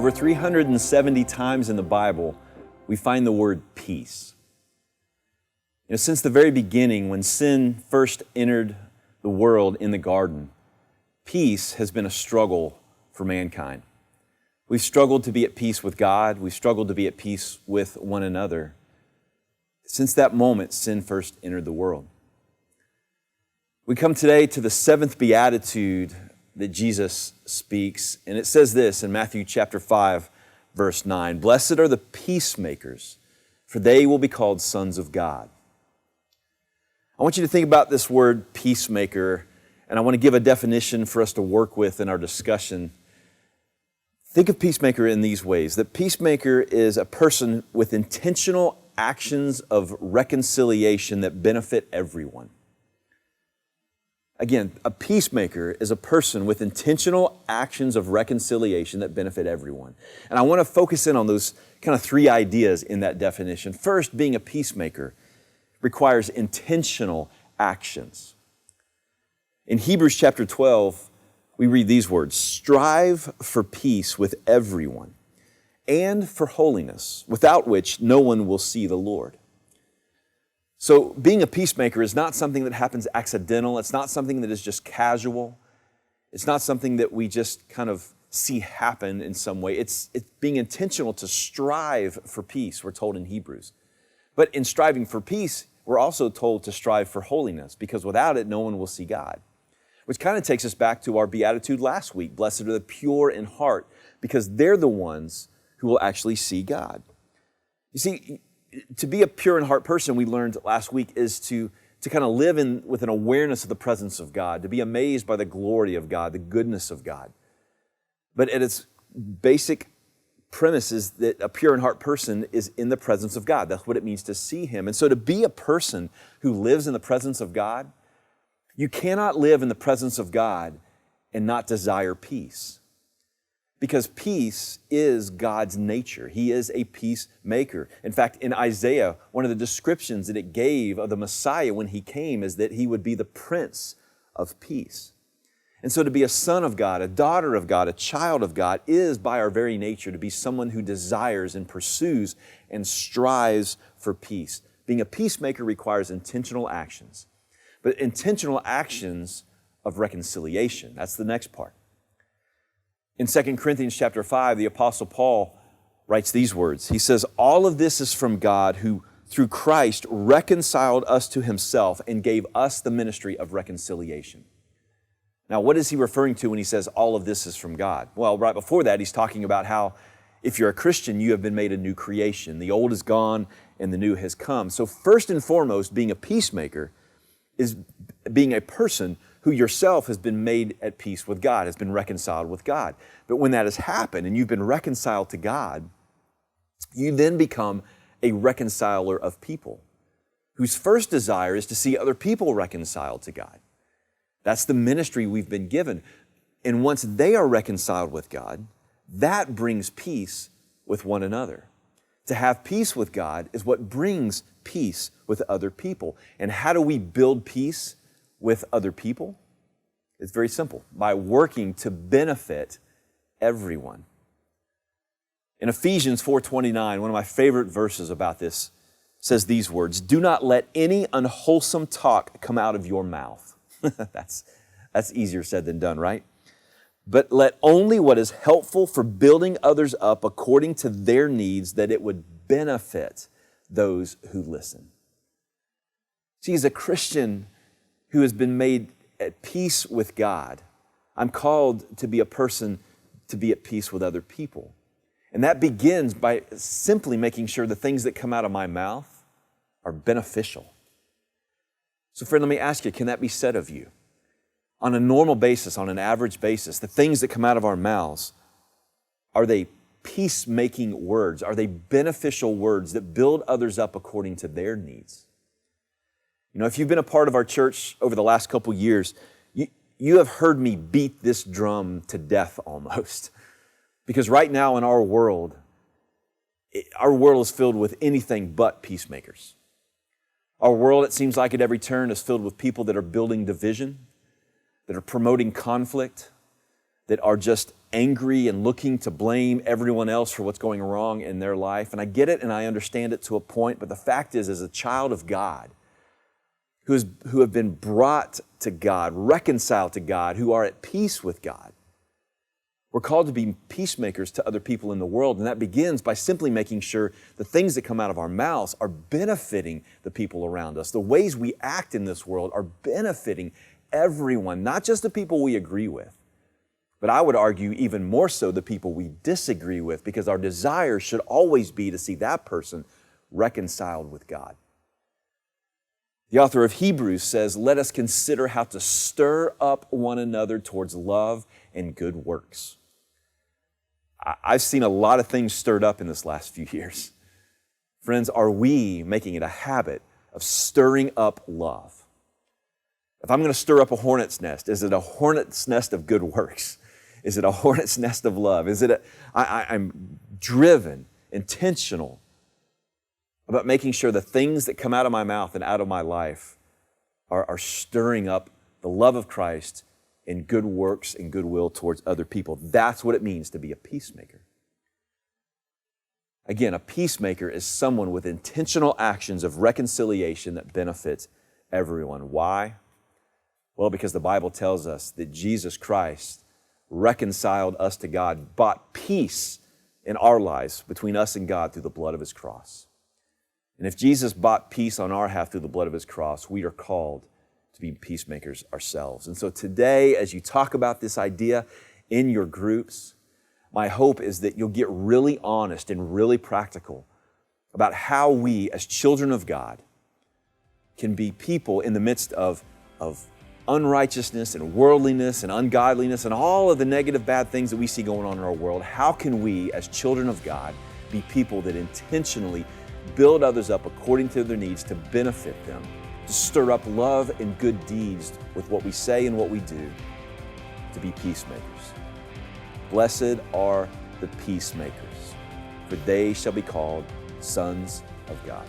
Over 370 times in the Bible, we find the word peace. Since the very beginning, when sin first entered the world in the garden, peace has been a struggle for mankind. We've struggled to be at peace with God. We've struggled to be at peace with one another. Since that moment, sin first entered the world. We come today to the seventh beatitude that Jesus speaks, and it says this in Matthew chapter 5, verse 9, "Blessed are the peacemakers, for they will be called sons of God." I want you to think about this word peacemaker, and I want to give a definition for us to work with in our discussion. Think of peacemaker in these ways, that peacemaker is a person with intentional actions of reconciliation that benefit everyone. Again, a peacemaker is a person with intentional actions of reconciliation that benefit everyone. And I want to focus in on those kind of three ideas in that definition. First, being a peacemaker requires intentional actions. In Hebrews chapter 12, we read these words, "Strive for peace with everyone and for holiness, without which no one will see the Lord." So being a peacemaker is not something that happens accidental. It's not something that is just casual. It's not something that we just kind of see happen in some way. It's being intentional to strive for peace, we're told in Hebrews. But in striving for peace, we're also told to strive for holiness, because without it, no one will see God. Which kind of takes us back to our beatitude last week. Blessed are the pure in heart, because they're the ones who will actually see God. You see, to be a pure in heart person, we learned last week, is to kind of live with an awareness of the presence of God, to be amazed by the glory of God, the goodness of God. But at its basic premise is that a pure in heart person is in the presence of God. That's what it means to see Him. And so to be a person who lives in the presence of God, you cannot live in the presence of God and not desire peace. Because peace is God's nature. He is a peacemaker. In fact, in Isaiah, one of the descriptions that it gave of the Messiah when He came is that He would be the Prince of Peace. And so to be a son of God, a daughter of God, a child of God is by our very nature to be someone who desires and pursues and strives for peace. Being a peacemaker requires intentional actions, but intentional actions of reconciliation. That's the next part. In 2 Corinthians chapter 5, the Apostle Paul writes these words. He says, "All of this is from God, who through Christ reconciled us to Himself and gave us the ministry of reconciliation." Now, what is he referring to when he says all of this is from God? Well, right before that, he's talking about how if you're a Christian, you have been made a new creation. The old is gone and the new has come. So first and foremost, being a peacemaker is being a person who yourself has been made at peace with God, has been reconciled with God. But when that has happened and you've been reconciled to God, you then become a reconciler of people whose first desire is to see other people reconciled to God. That's the ministry we've been given. And once they are reconciled with God, that brings peace with one another. To have peace with God is what brings peace with other people. And how do we build peace with other people? It's very simple, by working to benefit everyone. In Ephesians 4:29, one of my favorite verses about this says these words, "Do not let any unwholesome talk come out of your mouth." That's easier said than done, right? "But let only what is helpful for building others up according to their needs, that it would benefit those who listen." See, as a Christian who has been made at peace with God, I'm called to be a person to be at peace with other people. And that begins by simply making sure the things that come out of my mouth are beneficial. So friend, let me ask you, can that be said of you? On a normal basis, on an average basis, the things that come out of our mouths, are they peacemaking words? Are they beneficial words that build others up according to their needs? You know, if you've been a part of our church over the last couple years, you have heard me beat this drum to death almost. Because right now in our world is filled with anything but peacemakers. Our world, it seems like at every turn, is filled with people that are building division, that are promoting conflict, that are just angry and looking to blame everyone else for what's going wrong in their life. And I get it and I understand it to a point, but the fact is, as a child of God, who have been brought to God, reconciled to God, who are at peace with God, we're called to be peacemakers to other people in the world, and that begins by simply making sure the things that come out of our mouths are benefiting the people around us. The ways we act in this world are benefiting everyone, not just the people we agree with, but I would argue even more so the people we disagree with, because our desire should always be to see that person reconciled with God. The author of Hebrews says, "Let us consider how to stir up one another towards love and good works." I've seen a lot of things stirred up in this last few years. Friends, are we making it a habit of stirring up love? If I'm going to stir up a hornet's nest, is it a hornet's nest of good works? Is it a hornet's nest of love? Is it I'm driven, intentional about making sure the things that come out of my mouth and out of my life are stirring up the love of Christ in good works and goodwill towards other people. That's what it means to be a peacemaker. Again, a peacemaker is someone with intentional actions of reconciliation that benefits everyone. Why? Well, because the Bible tells us that Jesus Christ reconciled us to God, bought peace in our lives between us and God through the blood of His cross. And if Jesus bought peace on our behalf through the blood of His cross, we are called to be peacemakers ourselves. And so today, as you talk about this idea in your groups, my hope is that you'll get really honest and really practical about how we, as children of God, can be people in the midst of unrighteousness and worldliness and ungodliness and all of the negative bad things that we see going on in our world. How can we, as children of God, be people that intentionally build others up according to their needs to benefit them, to stir up love and good deeds with what we say and what we do, to be peacemakers? Blessed are the peacemakers, for they shall be called sons of God.